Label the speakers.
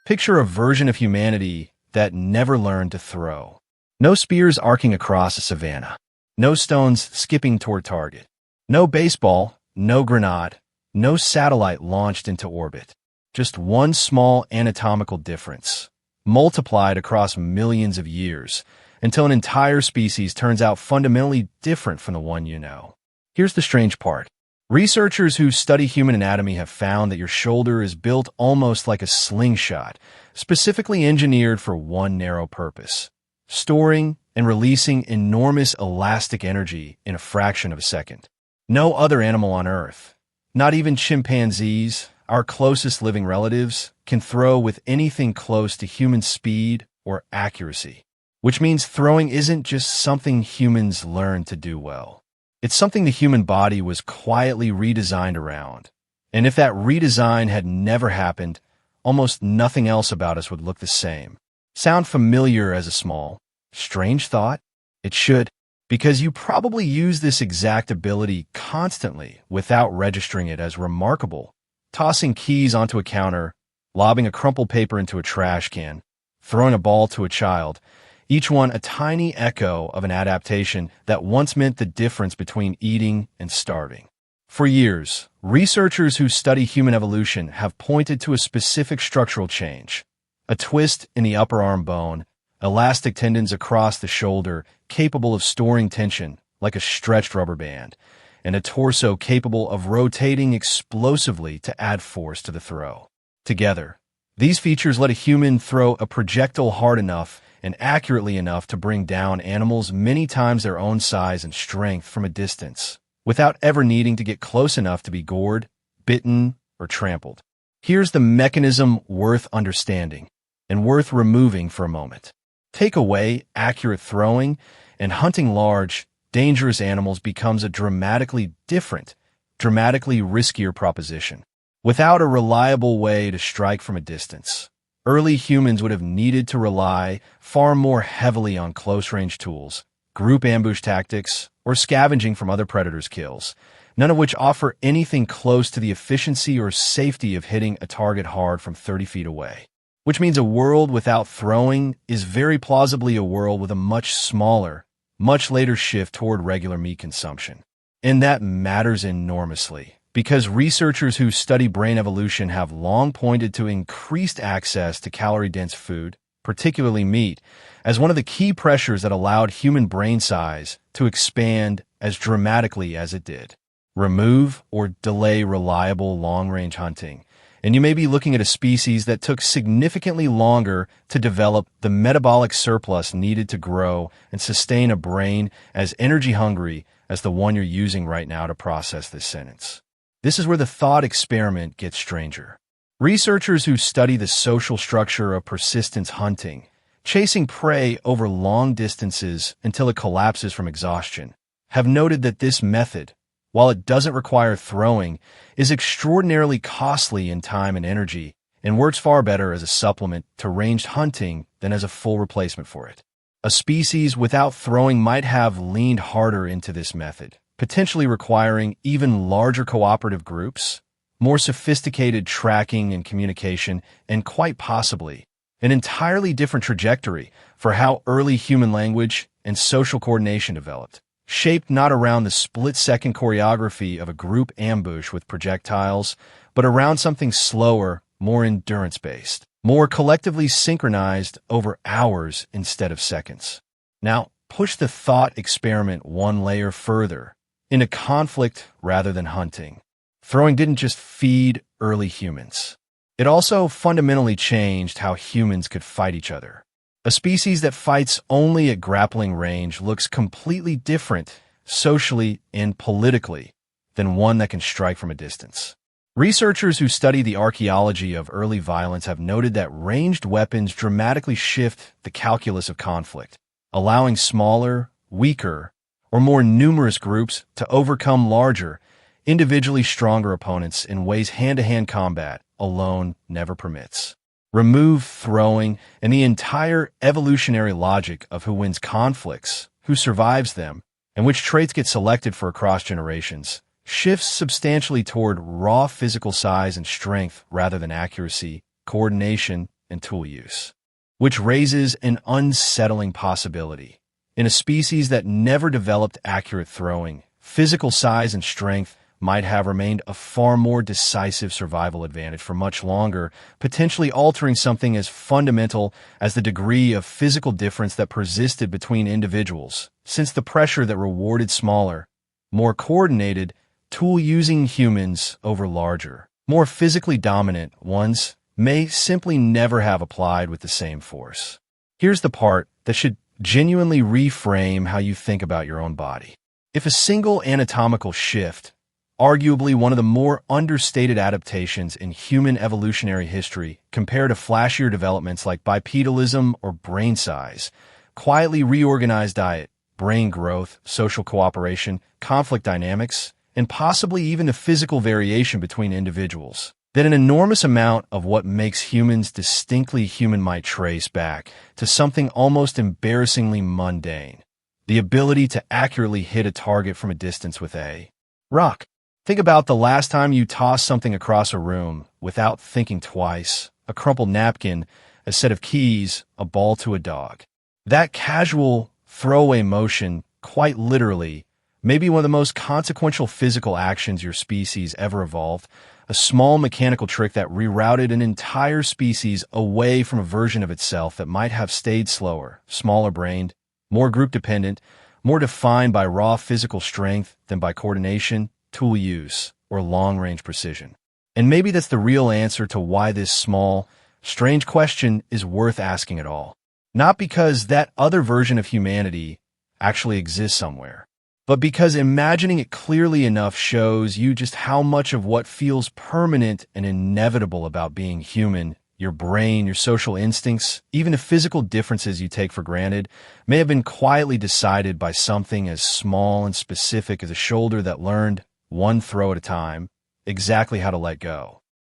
Speaker 1: Picture a version of humanity that never learned to throw. No spears arcing across a savanna. No stones skipping toward target. No baseball, no grenade, no satellite launched into orbit. Just one small anatomical difference, multiplied across millions of years, until an entire species turns out fundamentally different from the one you know. Here's the strange part. Researchers who study human anatomy have found that your shoulder is built almost like a slingshot, specifically engineered for one narrow purpose: storing and releasing enormous elastic energy in a fraction of a second. No other animal on Earth, not even chimpanzees, our closest living relatives, can throw with anything close to human speed or accuracy. Which means throwing isn't just something humans learn to do well. It's something the human body was quietly redesigned around. And if that redesign had never happened, almost nothing else about us would look the same. Sound familiar as a small, strange thought? It should, because you probably use this exact ability constantly without registering it as remarkable. Tossing keys onto a counter, lobbing a crumpled paper into a trash can, throwing a ball to a child, each one a tiny echo of an adaptation that once meant the difference between eating and starving. For years, researchers who study human evolution have pointed to a specific structural change: a twist in the upper arm bone, elastic tendons across the shoulder capable of storing tension like a stretched rubber band, and a torso capable of rotating explosively to add force to the throw. Together, these features let a human throw a projectile hard enough and accurately enough to bring down animals many times their own size and strength from a distance, without ever needing to get close enough to be gored, bitten, or trampled. Here's the mechanism worth understanding and worth removing for a moment. Take away accurate throwing, and hunting large, dangerous animals becomes a dramatically different, dramatically riskier proposition. Without a reliable way to strike from a distance, early humans would have needed to rely far more heavily on close-range tools, group ambush tactics, or scavenging from other predators' kills, none of which offer anything close to the efficiency or safety of hitting a target hard from 30 feet away. Which means a world without throwing is very plausibly a world with a much smaller, much later shift toward regular meat consumption. And that matters enormously, because researchers who study brain evolution have long pointed to increased access to calorie-dense food, particularly meat, as one of the key pressures that allowed human brain size to expand as dramatically as it did. Remove or delay reliable long-range hunting, and you may be looking at a species that took significantly longer to develop the metabolic surplus needed to grow and sustain a brain as energy-hungry as the one you're using right now to process this sentence. This is where the thought experiment gets stranger. Researchers who study the social structure of persistence hunting, chasing prey over long distances until it collapses from exhaustion, have noted that this method, while it doesn't require throwing, is extraordinarily costly in time and energy, and works far better as a supplement to ranged hunting than as a full replacement for it. A species without throwing might have leaned harder into this method, potentially requiring even larger cooperative groups, more sophisticated tracking and communication, and quite possibly an entirely different trajectory for how early human language and social coordination developed, shaped not around the split-second choreography of a group ambush with projectiles, but around something slower, more endurance-based, more collectively synchronized over hours instead of seconds. Now, push the thought experiment one layer further, into conflict rather than hunting. Throwing didn't just feed early humans. It also fundamentally changed how humans could fight each other. A species that fights only at grappling range looks completely different socially and politically than one that can strike from a distance. Researchers who study the archaeology of early violence have noted that ranged weapons dramatically shift the calculus of conflict, allowing smaller, weaker, or more numerous groups to overcome larger, individually stronger opponents in ways hand-to-hand combat alone never permits. Remove throwing, and the entire evolutionary logic of who wins conflicts, who survives them, and which traits get selected for across generations, shifts substantially toward raw physical size and strength rather than accuracy, coordination, and tool use, which raises an unsettling possibility. In a species that never developed accurate throwing, physical size and strength might have remained a far more decisive survival advantage for much longer, potentially altering something as fundamental as the degree of physical difference that persisted between individuals, since the pressure that rewarded smaller, more coordinated, tool-using humans over larger, more physically dominant ones may simply never have applied with the same force. Here's the part that should genuinely reframe how you think about your own body. If a single anatomical shift, arguably one of the more understated adaptations in human evolutionary history, compared to flashier developments like bipedalism or brain size, quietly reorganized diet, brain growth, social cooperation, conflict dynamics, and possibly even the physical variation between individuals, then an enormous amount of what makes humans distinctly human might trace back to something almost embarrassingly mundane: the ability to accurately hit a target from a distance with a rock. Think about the last time you tossed something across a room without thinking twice: a crumpled napkin, a set of keys, a ball to a dog. That casual throwaway motion, quite literally, may be one of the most consequential physical actions your species ever evolved, a small mechanical trick that rerouted an entire species away from a version of itself that might have stayed slower, smaller-brained, more group-dependent, more defined by raw physical strength than by coordination, tool use, or long-range precision. And maybe that's the real answer to why this small, strange question is worth asking at all. Not because that other version of humanity actually exists somewhere, but because imagining it clearly enough shows you just how much of what feels permanent and inevitable about being human, your brain, your social instincts, even the physical differences you take for granted, may have been quietly decided by something as small and specific as a shoulder that learned, one throw at a time, exactly how to let go.